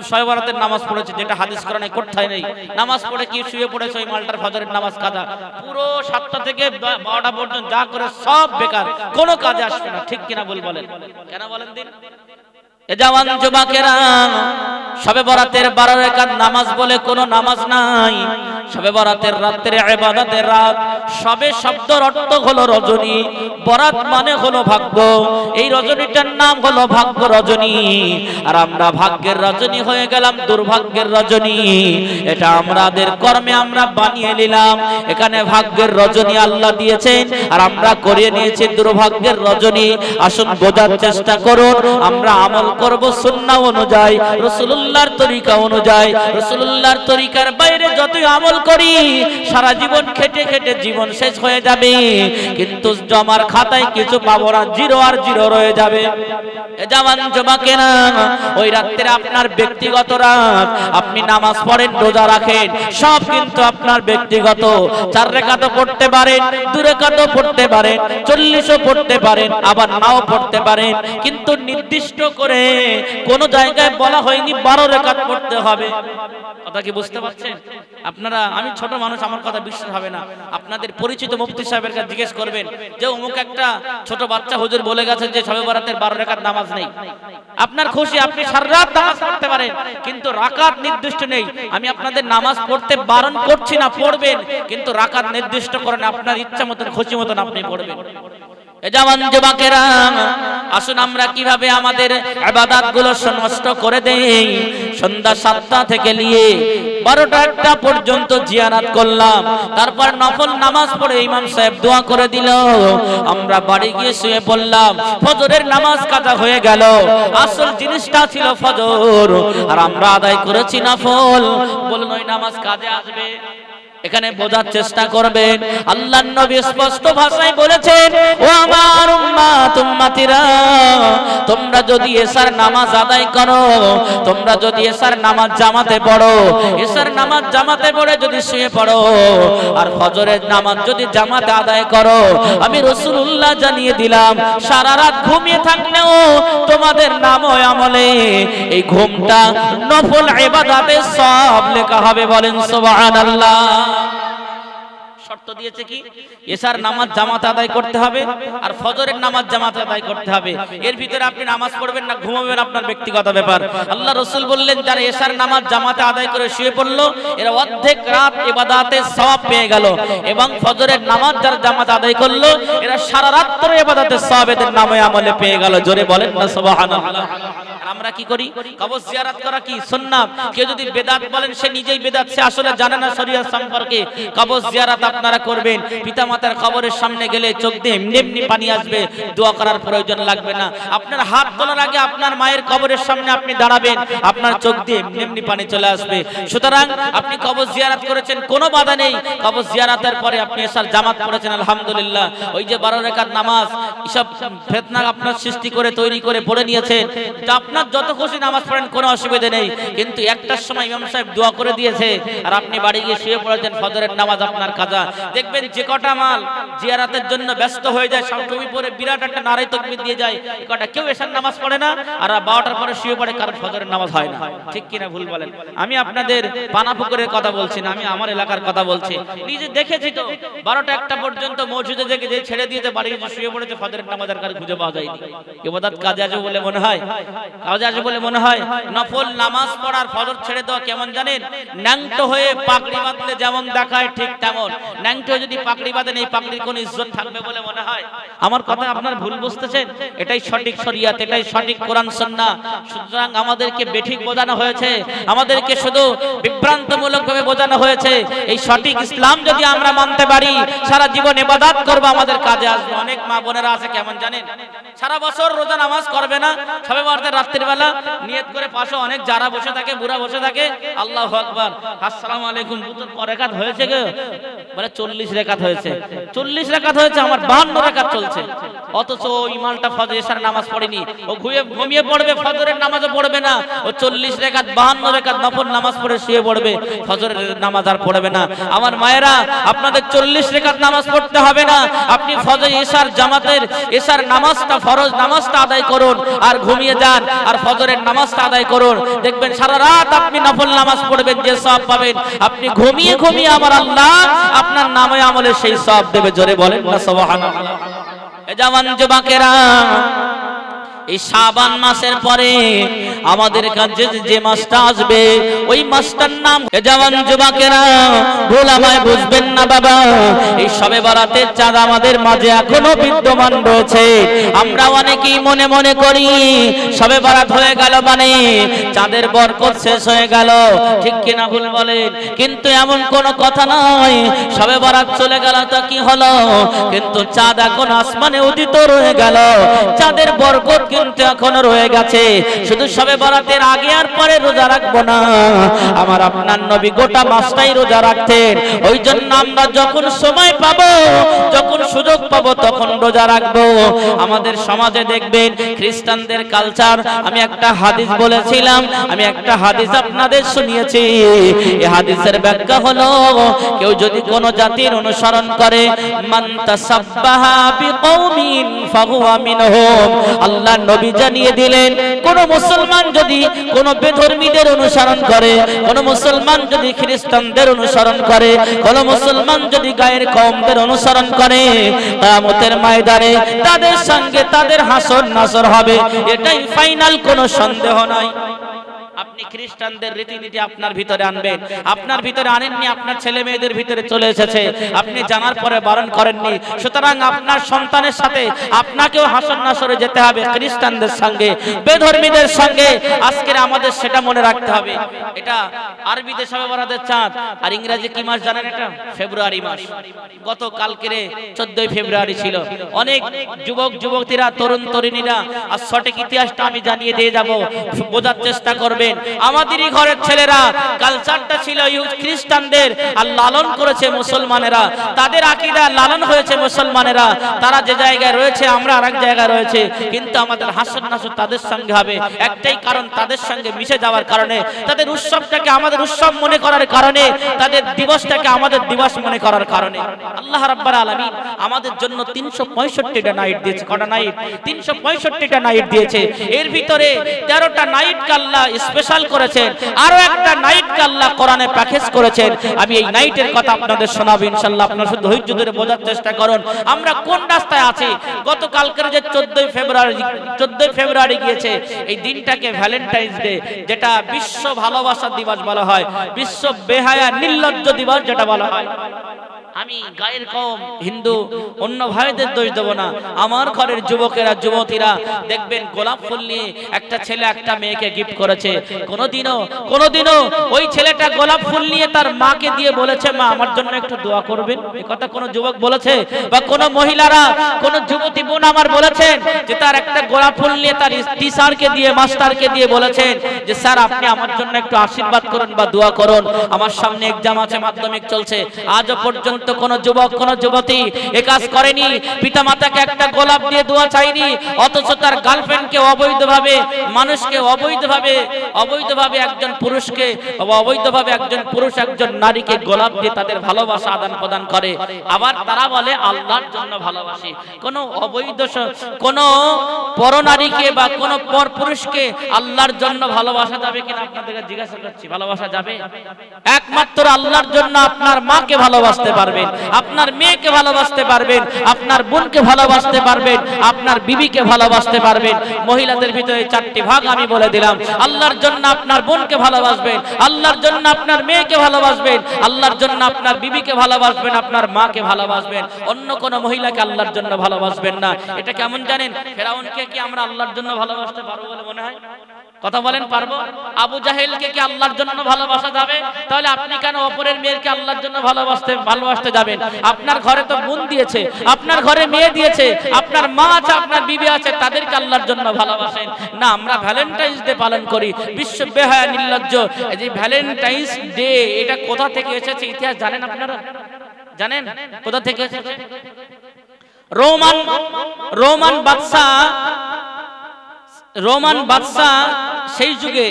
শবে বরাতের নামাজ পড়েছে যেটা হাদিস কোরআনে কোথায় নেই নামাজ পড়ে কি শুয়ে পড়েছে ওই মালটার ফজরের নামাজ কাজা পুরো 7টা থেকে 12টা পর্যন্ত যা করে সব বেকার কোনো কাজে আসবে না ঠিক কিনা বলেন কেন বলেন দিন এ জওয়ান যুবকেরা শবে বরাতের 12 রাকাত নামাজ বলে কোনো নামাজ নাই। শবে বরাতের রাতের ইবাদতের রাত। শবে শব্দের অর্থ হলো রজনী, বরাত মানে হলো ভাগ্য। এই রজনীটার নাম হলো ভাগ্য রজনী। আর আমরা ভাগ্যের রজনী হয়ে গেলাম দুর্ভাগ্যের রজনী। এটা আমাদের কর্মে আমরা বানিয়ে নিলাম। এখানে ভাগ্যের রজনী আল্লাহ দিয়েছেন আর আমরা করিয়ে নিয়েছি দুর্ভাগ্যের রজনী। আসুন বোঝার চেষ্টা করুন, আমরা আমল করব সুন্নাহ অনুযায়ী, রাসূলুল্লাহর তরিকা অনুযায়ী। রাসূলুল্লাহর তরিকার বাইরে যতই আমল করি সারা জীবন খেটে খেটে জীবন শেষ হয়ে যাবে, কিন্তু জমার খাতায় কিছু পাবো না, জিরো আর জিরো রয়ে যাবে। এ জামান যুবকেরা, ওই রাত্রে আপনার ব্যক্তিগত রাত, আপনি নামাজ পড়েন, রোজা রাখেন, সব কিন্তু আপনার ব্যক্তিগত। 4 রাকাতও পড়তে পারেন, 2 রাকাতও পড়তে পারেন, 40ও পড়তে পারেন, আবার নাও পড়তে পারেন, কিন্তু নির্দিষ্ট করে কোন জায়গায় বলা হয়নি 12 রাকাত পড়তে হবে। কথা কি বুঝতে পারছেন আপনারা? আমি ছোট মানুষ, আমার কথা বিশ্বাস হবে না। আপনাদের পরিচিত মুফতি সাহেবের কাছে জিজ্ঞেস করবেন যে অমুক একটা ছোট বাচ্চা হুজুর বলে গেছে যে শবে বরাতের 12 রাকাত নামাজ নেই। আপনার খুশি, আপনি সারা রাত নামাজ পড়তে পারেন, কিন্তু রাকাত নির্দিষ্ট নেই। আমি আপনাদের নামাজ পড়তে বারণ করছি না, পড়বেন, কিন্তু রাকাত নির্দিষ্ট করেন, আপনার ইচ্ছা মতন খুশি মতন আপনি পড়বেন। এ জামান যুবকেরা, আসুন আমরা কিভাবে আমাদের ইবাদতগুলো নষ্ট করে দেই। সন্ধ্যা 7টা থেকে নিয়ে 12টা পর্যন্ত জিয়ারত করলাম, তারপর নফল নামাজ পড়ে ইমাম সাহেব দোয়া করে দিল, আমরা বাড়ি গিয়ে শুয়ে পড়লাম। ফজরের নামাজ কাজা হয়ে গেল, আসল জিনিসটা ছিল ফজর, আর আমরা আদায় করেছি নফল। বলুন ওই নামাজ কাজে আসবে? এখানে বোঝার চেষ্টা করবেন, আল্লাহর নবী স্পষ্ট ভাষায় বলেছেন, ও আমার উম্মত উম্মতিরা, তোমরা যদি এশার নামাজ আদায় করো, তোমরা যদি এশার নামাজ জামাতে পড়ো, এশার নামাজ জামাতে পড়ে যদি শুয়ে পড়ো, আর ফজরের নামাজ যদি জামাতে আদায় করো, আমি রাসূলুল্লাহ জানিয়ে দিলাম সারা রাত ঘুমিয়ে থাকলেও তোমাদের নাম ও আমলে এই ঘুমটা নফল ইবাদতে সব লেখা হবে। বলেন সুবহানাল্লাহ। শর্ত দিয়েছে কি? এশার নামাজ জামাতে আদায় করতে হবে আর ফজরের নামাজ জামাতে আদায় করতে হবে। এর ভিতরে আপনি নামাজ পড়বেন না ঘুমাবেন আপনার ব্যক্তিগত ব্যাপার। আল্লাহ রাসূল বললেন, যারা এশার নামাজ জামাতে আদায় করে শুয়ে পড়লো এরা অর্ধেক রাত ইবাদতে সওয়াব পেয়ে গেল, এবং ফজরের নামাজ যারা জামাতে আদায় করলো এরা সারা রাত ধরে ইবাদতে সওয়াব এদের নামে আমলে পেয়ে গেল। জোরে বলেন না সুবহানাল্লাহ। আমরা কি করি? কবর জিয়ারত করা কি সুন্নাত। কেউ যদি বেদাত বলেন সে নিজেই বেদাত, সে আসলে জানে না শরীয়ত সম্পর্কে। কবর জিয়ারত আপনারা করবেন, পিতামাতার কবরের সামনে গেলে চোখ দিয়ে এমনি এমনি পানি আসবে, দোয়া করার প্রয়োজন লাগবে না। আপনার হাত তোলার আগে আপনার মায়ের কবরের সামনে আপনি দাঁড়াবেন, আপনার চোখ দিয়ে এমনি এমনি পানি চলে আসবে। সুতরাং আপনি কবর জিয়ারত করেছেন, কোনো বাধা নেই। কবর জিয়ারতের পরে আপনি এশার জামাত পড়েছেন, আলহামদুলিল্লাহ। ওই যে 12 রাকাত নামাজ এসব ফিতনা আপনার সৃষ্টি করে তৈরি করে পড়ে নিয়েছেন, আপনার যত খুশি নামাজ পড়েন, কোনো অসুবিধা নেই, কিন্তু একটার সময় ইমাম সাহেব দোয়া করে দিয়েছে আর আপনি বাড়ি গিয়ে শুয়ে পড়েছেন, ফজরের নামাজ আপনার কাজা। দেখবেন যে কটা মাল জিয়ারতের জন্য ব্যস্ত হয়ে যায়, সব টুপি পরে বিরাট একটা নারাই তাকবীর দিয়ে যায়, এই কটা কেউ এশার নামাজ পড়ে না, আর 12টার পরে শুয়ে পড়ে, কারণ ফজরের নামাজ হয় না। ঠিক কিনা ভুল বলেন? আমি আপনাদের পানাপুকুরের কথা বলছি না, আমি আমার এলাকার কথা বলছি। নিজে দেখেছি তো, 12টা 1টা পর্যন্ত মসজিদে থেকে যে ছেড়ে দিয়েছে, বাড়ি গিয়ে শুয়ে পড়েছে, ফজরের নামাজ আর কার খুঁজে পাওয়া যায়নি। ইবাদত কাজে আসবে বলে মনে হয়? কাজে আসবে বলে মনে হয়? নফল নামাজ পড়ার ফজর ছেড়ে দেওয়া কেমন জানেন? ন্যাংটো হয়ে পাগড়ি বাঁধলে যেমন দেখায় ঠিক তেমন। ন্যাংটো যদি পাগড়ি বাঁধেন, এই পাগড়ির কোন ইজ্জত থাকবে বলে মনে হয়? আমার কথা আপনার ভুল বুঝতেছেন। এটাই সঠিক শরিয়ত, এটাই সঠিক কোরআন সুন্নাহ। সুতরাং আমাদেরকে বেঠিক বোঝানো হয়েছে, আমাদেরকে শুধু বিভ্রান্তমূলক ভাবে বোঝানো হয়েছে। এই সঠিক ইসলাম যদি আমরা মানতে পারি, সারা জীবন ইবাদত করব, আমাদের কাজে আসবে। অনেক মা বোনেরা আছে কেমন জানেন, সারা বছর রোজা নামাজ করবে না, সবে বরাতের রাত্রির বেলা নিয়ত করে পাশে অনেক যারা বসে থাকে, বুড়া বসে থাকে, আল্লাহু আকবার, আসসালামু আলাইকুম, দুটো রাকাত হয়েছে গো, বলে 40 রাকাত হয়েছে। 40 রাকাত হয়েছে, আমার 52 রাকাত চলছে। অথচ ওই মালটা ফজর এশার নামাজ পড়েনি, ও ঘুমিয়ে পড়বে, ফজরের নামাজও পড়বে না, ও 40 রাকাত 52 রাকাত নফল নামাজ পড়ে শুয়ে পড়বে, ফজরের নামাজ আর পড়বে না। আমার মায়েরা, আপনাদের 40 রাকাত নামাজ পড়তে হবে না, আপনি ফজর এশার জামাতের এশার নামাজটা, ফরজ নামাজটা আদায় করুন আর ঘুমিয়ে যান, আর ফজরের নামাজটা আদায় করুন। দেখবেন সারা রাত আপনি নফল নামাজ পড়বেন, যে সওয়াব পাবেন, আপনি ঘুমিয়ে ঘুমিয়ে আমার আল্লাহ আপনার নামে আমলে সেই সওয়াব দেবে। জোরে বলেন না সুবহানাল্লাহ। এ জাওয়ান যুবকেরা, এই শাবান মাসের পরে আমাদের কাছে যে মাসটা আসবে ওই মাসটার নাম জওয়ান যুবকেরা ভুল আমায় বুঝবেন না বাবা, এই শবে বরাতের চাঁদ আমাদের মাঝে এখনো বিদ্যমান রয়েছে। আমরা অনেকেই মনে মনে করি শবে বরাত হয়ে গেল মানে চাঁদের বরকত শেষ হয়ে গেল, ঠিক কিনা ভুল বলেন? কিন্তু এমন কোনো কথা নয়। শবে বরাত চলে গেল তো কি হলো, কিন্তু চাঁদ এখন আসমানে উদিত রয়ে গেল, চাঁদের বরকত কিন্তু এখনো রয়ে গেছে। শুধু শবে বরাতের আগে আর পরে রোজা রাখবো না, আমার আপনার নবী গোটা মাসটাই রোজা রাখতেন। ওই জন্য আমরা যখন সময় পাবো, যখন সুযোগ পাবো তখন রোজা রাখবো। আমাদের সমাজে দেখবেন খ্রিস্টানদের কালচার, আমি একটা হাদিস বলেছিলাম, আমি একটা হাদিস আপনাদের শুনিয়েছি। এই হাদিসের ব্যাখ্যা হলো, কেউ যদি কোন জাতির অনুসরণ করে, মান তাসাব্বাহা বিকওমিন ফাহুয়া মিনহুম, আল্লাহ নবী জানিয়ে দিলেন কোন মুসলমান যদি কোন বেধর্মীদের অনুসরণ করে, কোন মুসলমান যদি খ্রিস্টানদের অনুসরণ করে, কোন মুসলমান যদি গায়ের কওমদের অনুসরণ করে, কিয়ামতের ময়দানে তাদের সঙ্গে তাদের হাসর নাসর হবে, এটাই ফাইনাল, কোনো সন্দেহ নাই। আপনি খ্রিস্টানদের রীতিনীতি আপনার ভিতরে আনবেন, আপনার ভিতরে আনেননি, আপনার ছেলে মেয়েদের ভিতরে চলে এসেছে, আপনি জানার পরে বারণ করেননি। সুতরাং আপনার সন্তানের সাথে আপনাকেও হাসর নাসরে যেতে হবে, খ্রিস্টানদের সঙ্গে, বেধর্মীদের সঙ্গে। আজকের আমাদের সেটা মনে রাখতে হবে। এটা আরবিতে শবে বরাতের চাঁদ, আর ইংরেজি কি মাস জানেন? এটা ফেব্রুয়ারি মাস। গত কালকেরে 14 ফেব্রুয়ারি ছিল। অনেক যুবক যুবতীরা, তরুণ তরুণীরা আর সঠিক ইতিহাসটা আমি জানিয়ে দিয়ে যাব, বোঝার চেষ্টা করবে। আমাদেরই ঘরের ছেলেরা কালচারটা ছিল খ্রিস্টানদের, আর লালন করেছে মুসলমানেরা, তাদের আকীদা লালন হয়েছে মুসলমানেরা। তারা যে জায়গায় রয়েছে আমরা আরেক জায়গায় রয়েছে, কিন্তু আমাদের হাসর নাসর তাদের সঙ্গে হবে। একটাই কারণ, তাদের সঙ্গে মিশে যাওয়ার কারণে, তাদের উৎসবটাকে আমাদের উৎসব মনে করার কারণে, তাদের দিবসটাকে আমাদের দিবস মনে করার কারণে। আল্লাহ রাব্বুল আলামিন আমাদের জন্য 365টা নাইট দিয়েছে। কটা নাইট? 365টা নাইট দিয়েছে। এর ভিতরে 13টা নাইটকে আল্লাহ স্পেশাল করেছেন, আরো একটা নাইটকে আল্লাহ কোরআনে প্যাকেজ করেছেন। আমি এই নাইটের কথা আপনাদের শোনাবো ইনশাআল্লাহ। আপনারা শুধু ধৈর্য ধরে বোঝার চেষ্টা করুন আমরা কোন রাস্তায় আছি। গতকালকের যে 14 ফেব্রুয়ারি গিয়েছে, এই দিনটাকে ভ্যালেন্টাইন্স ডে, যেটা বিশ্ব ভালোবাসা দিবস বলা হয়, বিশ্ব বেহায়া নির্লজ্জ দিবস যেটা বলা হয়। আমি গায়ের কম হিন্দু অন্য ভাইদের দোষ দেব না। আমার ঘরের যুবকেরা যুবতীরা দেখবেন গোলাপ ফুল নিয়ে একটা ছেলে একটা মেয়েকে গিফট করেছে। কোনোদিনও ওই ছেলেটা গোলাপ ফুল নিয়ে তার মাকে দিয়ে বলেছে, মা আমার জন্য একটু দোয়া করবেন? এই কথা কোনো যুবক বলেছে? বা কোনো মহিলারা, কোনো যুবতী বোন আমার বলেছেন যে তার একটা গোলাপ ফুল নিয়ে তার টিচারকে দিয়ে, মাস্টারকে দিয়ে বলেছেন যে স্যার আপনি আমার জন্য একটু আশীর্বাদ করুন বা দোয়া করুন, আমার সামনে এক্সাম আছে, মাধ্যমিক চলছে। আজও পর্যন্ত কোন যুবক কোন যুবতী এ কাজ করেনি, পিতামাতাকে একটা গোলাপ দিয়ে দোয়া চাইনি, অথচ তার গার্লফ্রেন্ডকে অবৈধভাবে, মানুষকে অবৈধভাবে একজন পুরুষকে, অবৈধভাবে একজন পুরুষ একজন নারীকে গোলাপ দিয়ে তাদের ভালোবাসা আদান প্রদান করে। আবার তারা বলে আল্লাহর জন্য ভালোবাসি। কোন অবৈধ, কোন পরনারীকে বা কোন পর পুরুষকে আল্লাহর জন্য ভালোবাসা যাবে কিনা আপনাদেরকে জিজ্ঞাসা করছি? ভালোবাসা যাবে? একমাত্র আল্লাহর জন্য আপনার মাকে ভালোবাসতে পারবেন, আপনার মেয়েকে ভালোবাসতে পারবেন, আপনার বোনকে ভালোবাসতে পারবেন, আপনার বিবিকে ভালোবাসতে পারবেন। মহিলাদের ভিতরে 4টি ভাগ আমি বলে দিলাম। আল্লাহর জন্য আপনার বোনকে ভালোবাসবেন, আল্লাহর জন্য আপনার মেয়েকে ভালোবাসবেন, আল্লাহর জন্য আপনার বিবিকে ভালোবাসবেন, আপনার মাকে ভালোবাসবেন। অন্য কোন মহিলাকে আল্লাহর জন্য ভালোবাসবেন না। এটা কেমন জানেন? ফেরাউনকে কি আমরা আল্লাহর জন্য ভালোবাসতে পারবো বলে মনে হয়? কথা বলেন, পারবো? আবু জাহেলকে কি আল্লাহর জন্য ভালোবাসা যাবে? তাহলে আপনি কেন অপরের মেয়েকে আল্লাহর জন্য ভালোবাসতে যাবেন? আপনার ঘরে তো বোন দিয়েছে, আপনার ঘরে মেয়ে দিয়েছে, আপনার মা আছে, আপনার বিবি আছে, তাদেরকে আল্লাহর জন্য ভালোবাসেন না। আমরা ভ্যালেন্টাইন্স ডে পালন করি, বিশ্ব বেহায়া নির্লজ্জ। এই যে ভ্যালেন্টাইন্স ডে, এটা কোথা থেকে এসেছে ইতিহাস জানেন আপনারা? জানেন কোথা থেকে এসেছে? রোমান বাদশা সেই যুগে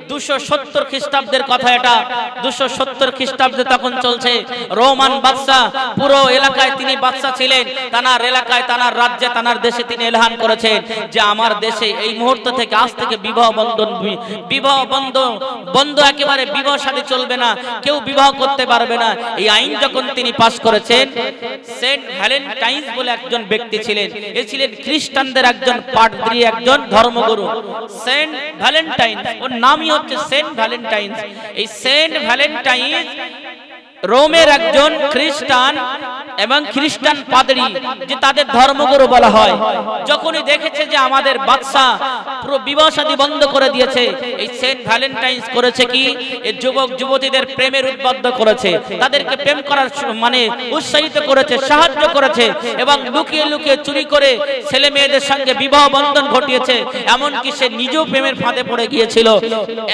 270 খ্রিস্টাব্দের কথা, এটা 270 খ্রিস্টাব্দে তখন চলছে। রোমান বাদশা, পুরো এলাকায় তিনি বাদশা ছিলেন, তানার এলাকায়, তানার রাজ্যে, তানার দেশে তিনি এলান করেছেন যে আমার দেশে এই মুহূর্ত থেকে, আজ থেকে বিবাহ বন্ধ, একেবারে বিবাহ শাদী চলবে না, কেউ বিবাহ করতে পারবে না। এই আইন যখন তিনি পাশ করেছেন, সেন্ট ভ্যালেন্টাইন্স বলে একজন ব্যক্তি ছিলেন, এ ছিলেন খ্রিস্টানদের একজন পাদ্রী, একজন ধর্মগুরু। সেন্ট ভ্যালেন্টাইন্স, ওর নামই হচ্ছে সেন্ট ভ্যালেন্টাইন্স। এই সেন্ট ভ্যালেন্টাইন্স রোমের একজন খ্রিস্টান এবং খ্রিস্টান পাদ্রী, যে তাদের ধর্মগুরু বলা হয়। যখনই দেখেছে যে আমাদের বাদশা পুরো বিবাহ শাদী বন্ধ করে দিয়েছে, এই সেন্ট ভ্যালেন্টাইন্স করেছে কি, এই যুবক যুবতীদের প্রেমের উদ্বুদ্ধ করেছে, তাদেরকে প্রেম করার মানে উৎসাহিত করেছে, সাহায্য করেছে, এবং লুকিয়ে লুকিয়ে চুরি করে ছেলে মেয়েদের সঙ্গে বিবাহ বন্ধন ঘটিয়েছে। এমনকি সে নিজেও প্রেমের ফাঁদে পড়ে গিয়েছিল।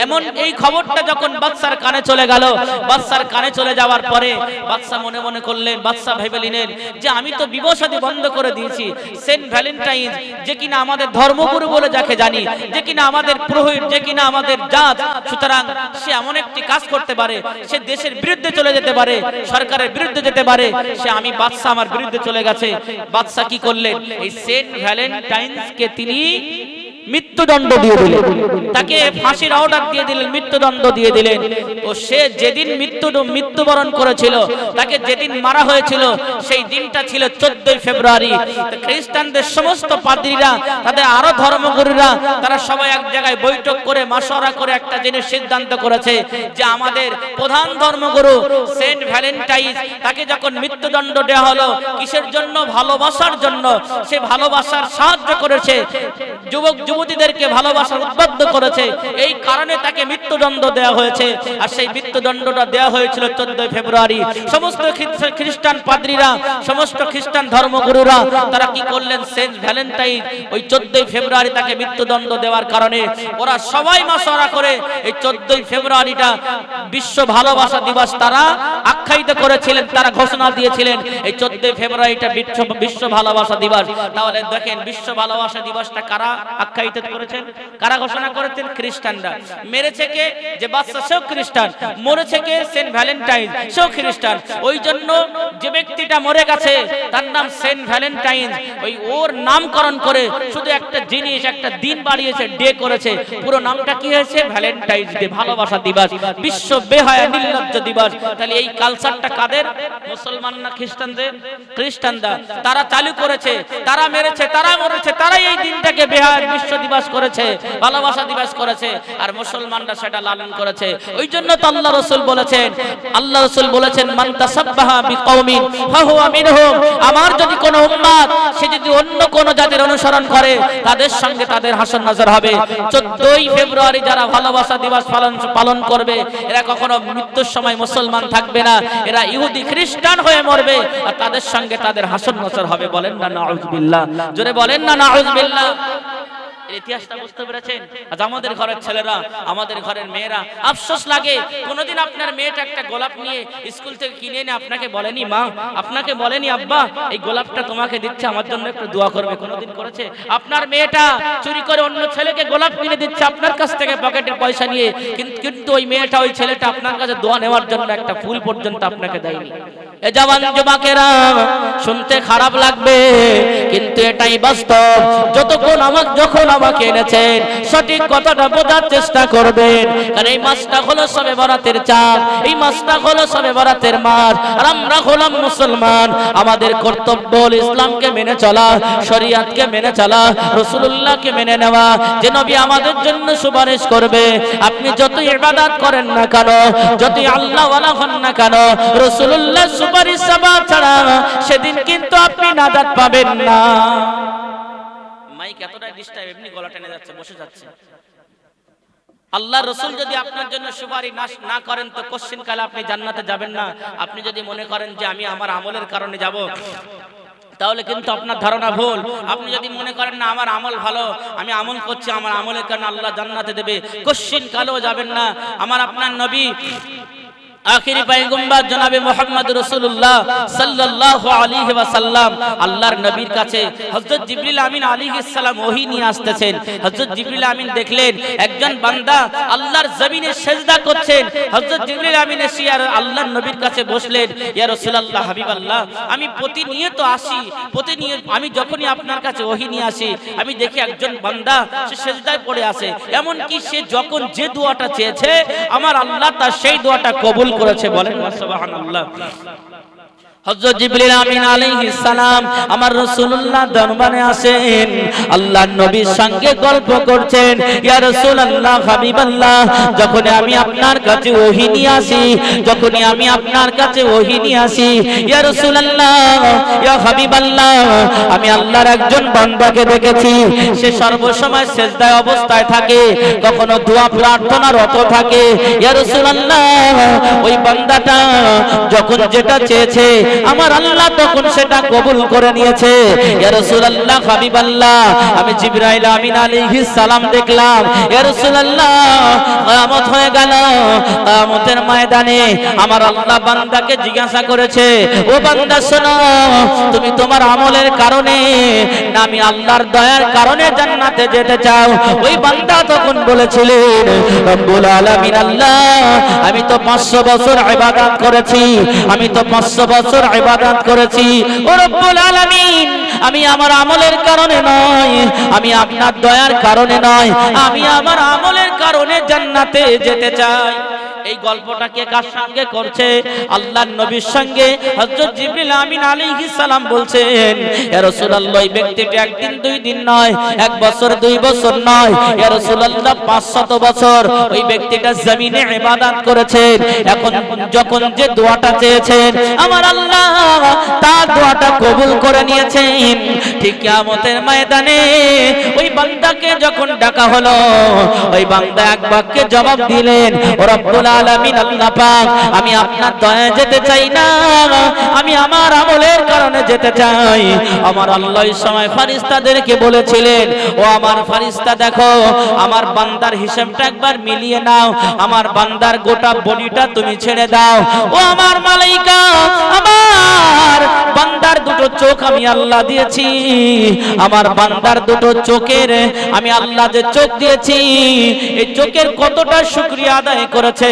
এমন এই খবরটা যখন বাদশার কানে চলে গেল, বাদশার কানে চলে যাওয়ার পরে বাদশা মনে মনে করলেন, বাদশা ভেবে নিলেন যে আমি তো বিবাহ শাদী বন্ধ করে দিয়েছি, সেন্ট ভ্যালেন্টাইন্স যে কিনা আমাদের ধর্মগুরু বলে যাকে জানি, যে কিনা আমাদের পুরোহিত, যে কিনা আমাদের জাত, সুতরাং সে এমন একটি কাজ করতে পারে, সে দেশের বিরুদ্ধে চলে যেতে পারে, সরকারের বিরুদ্ধে যেতে পারে। সে আমি বাদশা আমার বিরুদ্ধে চলে গেছে। বাদশা কি করলেন, এই সেন্ট ভ্যালেন্টাইন্সকে তিনি মৃত্যুদণ্ড দিয়ে দিলেন, তাকে ফাঁসির অর্ডার দিয়ে দিলেন, মৃত্যুদণ্ড দিয়ে দিলেন। ও সে যেদিন মৃত্যুবরণ করেছিল, তাকে যেদিন মারা হয়েছিল, সেই দিনটা ছিল 14 ফেব্রুয়ারি। খ্রিস্টানদের সমস্ত পাদ্রীরা, তাদের আরো ধর্মগুরুরা, তারা সবাই এক জায়গায় বৈঠক করে মাশওয়ারা করে একটা জিনিস সিদ্ধান্ত করেছে যে আমাদের প্রধান ধর্মগুরু সেন্ট ভ্যালেন্টাইন্স, তাকে যখন মৃত্যুদণ্ড দেওয়া হলো, কিসের জন্য? ভালোবাসার জন্য। সে ভালোবাসার সাহায্য করেছে, যুবক যুবতীদেরকে ভালোবাসার উদ্বুদ্ধ করেছে, এই কারণে তাকে মৃত্যুদণ্ড দেওয়া হয়েছে। আর সেই মৃত্যুদণ্ডটা দেওয়া হয়েছিল 14 ফেব্রুয়ারি। সমস্ত খ্রিস্টান পাদ্রীরা, সমস্ত খ্রিস্টান ধর্মগুরুরা তারা কি করলেন, সেন্ট ভ্যালেন্টাইন ওই 14 ফেব্রুয়ারি তাকে মৃত্যুদণ্ড দেওয়ার কারণে ওরা সবাই মাশওয়ারা করে এই 14 ফেব্রুয়ারিটা বিশ্ব ভালোবাসা দিবস তারা আখ্যায়িত করেছিলেন, তারা ঘোষণা দিয়েছিলেন এই 14 ফেব্রুয়ারিটা বিশ্ব ভালোবাসা দিবস। তাহলে দেখেন, বিশ্ব ভালোবাসা দিবসটা কারা আখ্যায়িত করেছেন, কারা ঘোষণা করেছেন? খ্রিস্টানরা। মেরেছে কে? যে বাদশা, সেও খ্রিস্টান। মরেছে কে? সেন্ট ভ্যালেন্টাইন, সেও খ্রিস্টান। ওই জন্য যে ব্যক্তিটা মরে গেছে তার নাম সেন্ট ভ্যালেন্টাইন, ওই ওর নামকরণ করে শুধু একটা জিনিস, একটা দিন বাড়িয়েছে, ডে করেছে। পুরো নামটা কি হয়েছে? ভ্যালেন্টাইন্স ডে, ভালোবাসা দিবস, বিশ্ব বেহায়া নির্লজ্জ দিবস। তাহলে এই কালচারটা কাদের? মুসলমান না খ্রিস্টানদের? খ্রিস্টানরা। তারা চালু করেছে, তারা মেরেছে, তারা মরেছে, তারাই এই দিনটাকে বেহায়া বিশ্ব দিবস করেছে, ভালোবাসা দিবস করেছে, আর মুসলমানরা সেটা লালন করেছে। ওই জন্য তো আল্লাহ রাসূল বলেছেন, আল্লাহ রাসূল বলেছেন, মান তাসাব্বাহা বিকওমিন ফাহুয়া মিনহুম। আমার যদি কোনো উম্মত সে যদি অন্য কোন জাতির অনুসরণ করে, তাদের সঙ্গে তাদের হাসর নাজর হবে। 14 ফেব্রুয়ারি যারা ভালোবাসা দিবস পালন করবে, এরা কখনো মৃত্যুর সময় মুসলমান থাকবে না, এরা ইহুদি খ্রিস্টান হয়ে মরবে, আর তাদের সঙ্গে তাদের হাসর নাজর হবে। বলেন না নাউযুবিল্লাহ, জোরে বলেন না নাউযুবিল্লাহ। ইতিহাসটা বুঝতে পেরেছেন? আজ আমাদের ঘরের ছেলেরা, আমাদের ঘরের মেয়েরা, আফসোস লাগে, কোনোদিন আপনার মেয়েটা একটা গোলাপ নিয়ে স্কুল থেকে কিনে এনে আপনাকে বলেনি, মা, আপনাকে বলেনি, আব্বা এই গোলাপটা তোমাকে দিচ্ছে, আমার জন্য একটু দোয়া করবে? কোনোদিন করেছে? আপনার মেয়েটা চুরি করে অন্য ছেলেকে গোলাপ কিনে দিচ্ছে আপনার কাছ থেকে পকেটের পয়সা নিয়ে, কিন্তু ওই মেয়েটা, ওই ছেলেটা আপনার কাছে দোয়া নেওয়ার জন্য একটা ফুল পর্যন্ত আপনাকে দেয়নি। এ জওয়ান যুবকেরা, শুনতে খারাপ লাগবে কিন্তু এটাই বাস্তব। যখন আমাকে এনেছেন, সঠিক কথাটা বোঝার চেষ্টা করবেন, কারণ এই মাসটা হলো শবে বরাতের চাঁদ, এই মাসটা হলো শবে বরাতের মাস, আর আমরা হলাম মুসলমান। আমাদের কর্তব্য হলো ইসলামকে মেনে চলা, শরীয়তকে মেনে চলা, রাসূলুল্লাহকে মেনে নেওয়া, যে নবী আমাদের জন্য সুপারিশ করবে। আপনি যত ইবাদত করেন না কেন, যতই আল্লাহ ওয়ালা হন না কেন, রাসূলুল্লাহ সুপারিশ ছাড়া সেদিন কিন্তু আপনি নাজাত পাবেন না। মাইক এতটা ডিস্টার্ব, এমনি গলা টেনে যাচ্ছে, বসে যাচ্ছে। আল্লাহ রাসূল যদি আপনার জন্য সুপারিশ না করেন তো কোশ্চিন কালে আপনি জান্নাতে যাবেন না। আপনি যদি মনে করেন যে আমি আমার আমলের কারণে যাব, তাহলে কিন্তু আপনার ধারণা ভুল। আপনি যদি মনে করেন না আমার আমল ভালো, আমি আমল করছি, আমার আমলের কারণে আল্লাহ জান্নাতে দেবে, কোশ্চিন কালেও যাবেন না। আমার আপনার নবী আখিরি পয়গম্বর জনাবে মুহাম্মদ রাসূলুল্লাহ সাল্লাল্লাহু আলাইহি ওয়াসাল্লাম আল্লাহর নবীর কাছে হযরত জিবরিল আমিন আলাইহিস সালাম ওহী নিয়ে আসতেছেন। হযরত জিবরিল আমিন দেখলেন একজন বান্দা আল্লাহর জমিনে সিজদা করছেন। হযরত জিবরিল আমিন এসে আল্লাহর নবীর কাছে বসলেন, ইয়া রাসূলুল্লাহ হাবিবাল্লাহ, আমি প্রতিনিয়ত আসি, প্রতিনিয়ত আমি যখনই আপনার কাছে ওহী নিয়ে আসি আমি দেখি একজন বান্দা সে সিজদায় পড়ে আছে, এমন কি সে যখন যে দোয়াটা চেয়েছে আমার আল্লাহ তার সেই দোয়াটা কবুল করেছে। বলেন সুবহানাল্লাহ। হযরত জিবরিল আমিন আলাইহিস সালাম আমার রাসূলুল্লাহ দরবারে আসেন, আল্লাহর নবীর সঙ্গে গল্প করছেন। ইয়া রাসূলুল্লাহ হাবিবাল্লাহ, যখন আমি আপনার কাছে ওহী নিয়ে আসি, যখনই আমি আপনার কাছে ওহী নিয়ে আসি, ইয়া রাসূলুল্লাহ ইয়া হাবিবাল্লাহ, আমি আল্লাহর একজন বান্দাকে দেখেছি সে সর্বসময় সিজদায় অবস্থায় থাকে, কখনো দোয়া প্রার্থনারত থাকে। ইয়া রাসূলুল্লাহ, ওই বান্দাটা যখন যেটা চেয়েছে আমার আল্লাহ তখন সেটা কবুল করে নিয়েছে। ইয়া রাসূলুল্লাহ হাবিবাল্লাহ, আমি জিবরাইল আমিন আলাইহিস সালাম দেখলাম। ইয়া রাসূলুল্লাহ, কিয়ামত হয়ে গেল, কিয়ামতের ময়দানে আমার আল্লাহ বান্দাকে জিজ্ঞাসা করেছে, ও বান্দা শোনো, তুমি তোমার আমলের কারণে না আমি আল্লাহর দয়ার কারণে জান্নাতে যেতে চাও? ওই বান্দা তখন বলেছিলেন, রব্বুল আলামিন আল্লাহ, আমি তো 500 বছর ইবাদত করেছি, আমি তো 500 বছর ইবাদত করেছি, ও রব্বুল আলামিন, আমি আমার আমলের কারণে নয়, আমি আপনার দয়ার কারণে নয়, আমি আমার আমলের কারণে জান্নাতে যেতে চাই। এই গল্পটা কে কার সঙ্গে করছে? আল্লাহর নবীর সঙ্গে। হযরত জিবরিল আমিন আলাইহিস সালাম বলছেন, ইয়া রাসূলুল্লাহ, এই ব্যক্তিটি একদিন দুই দিন নয়, এক বছর দুই বছর নয়, ইয়া রাসূলুল্লাহ 500 বছর ওই ব্যক্তিটা জমিনে ইবাদত করেছেন। এখন যখন যে দোয়াটা চেয়েছেন আমার আল্লাহ তার দোয়াটা কবুল করে নিয়েছেন। ঠিক কিয়ামতের ময়দানে ওই বান্দাকে যখন ডাকা হলো, ওই বান্দা এক বাক্যে জবাব দিলেন, ও রব্বুল আলামিন আল্লাহ পাক, আমি আপনার দয়ায় যেতে চাই না, আমি আমার আমলের কারণে যেতে চাই। আমার আল্লাহ এই সময় ফেরেশতাদেরকে বলেছিলেন, ও আমার ফেরেশতা, দেখো আমার বান্দার হিসাবটা একবার মিলিয়ে নাও, আমার বান্দার গোটা বডিটা তুমি ছেড়ে দাও। ও আমার মালাইকা, আমার বান্দার দুটো চোখ আমি আল্লাহ দিয়েছি, আমার বান্দার দুটো চোখের আমি আল্লাহ যে চোখ দিয়েছি এই চোখের কতটা শুকরিয়া আদায় করেছে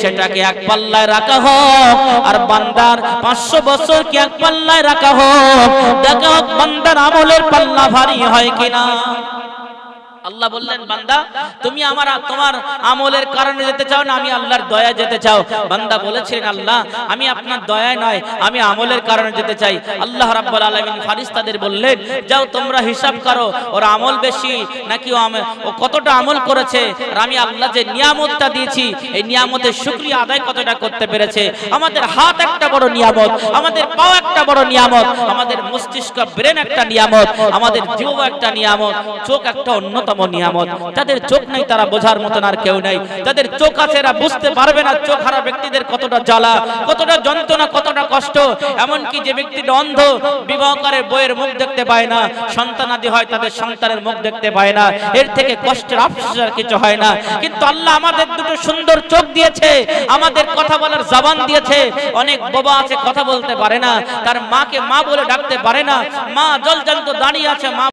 সেটাকে এক পাল্লায় রাখা হোক, আর বান্দার 500 বছর কি এক পাল্লায় রাখা হোক, দেখা হোক বান্দার আমলের পাল্লা ভারী হয় কিনা। আল্লাহ বললেন, বান্দা তুমি তোমার আমলের কারণে যেতে চাও না আমি আল্লাহর দয়া যেতে চাও? বান্দা বলেছিলেন, আল্লাহ আমি আপনার দয়ায় নয়, আমি আমলের কারণে যেতে চাই। আল্লাহ রাব্বুল আলামিন ফেরেশতাদের বললেন, যাও তোমরা হিসাব করো, ওর আমল বেশি নাকি ও কতটা আমল করেছে, আর আমি আল্লাহ যে নিয়ামতটা দিয়েছি এই নিয়ামতের শুকরিয়া আদায় কতটা করতে পেরেছে। আমাদের হাত একটা বড় নিয়ামত, আমাদের পা একটা বড় নিয়ামত, আমাদের মস্তিষ্ক ব্রেন একটা নিয়ামত, আমাদের জিহ্বা একটা নিয়ামত, চোখ একটা অন্যতম নিয়ামত। যাদের চোখ নাই তারা বোঝার মতন আর কেউ নাই, যাদের চোখ আছে এরা বুঝতে পারবে না চোখ হারা ব্যক্তিদের কতটা জ্বালা, কতটা যন্ত্রণা, কতটা কষ্ট। এমনকি যে ব্যক্তিটা অন্ধ, বিবাহ করে বইয়ের মুখ দেখতে পায় না, সন্তানাদি হয় তাদের সন্তানের মুখ দেখতে পায় না, এর থেকে কষ্টের আফসোস আর কিছু হয় না। কিন্তু আল্লাহ আমাদের দুটো সুন্দর চোখ দিয়েছে, আমাদের কথা বলার জবান দিয়েছে। অনেক বাবা আছে কথা বলতে পারে না, তার মাকে মা বলে ডাকতে পারে না, মা জলজন্ত দাঁড়িয়ে আছে, মা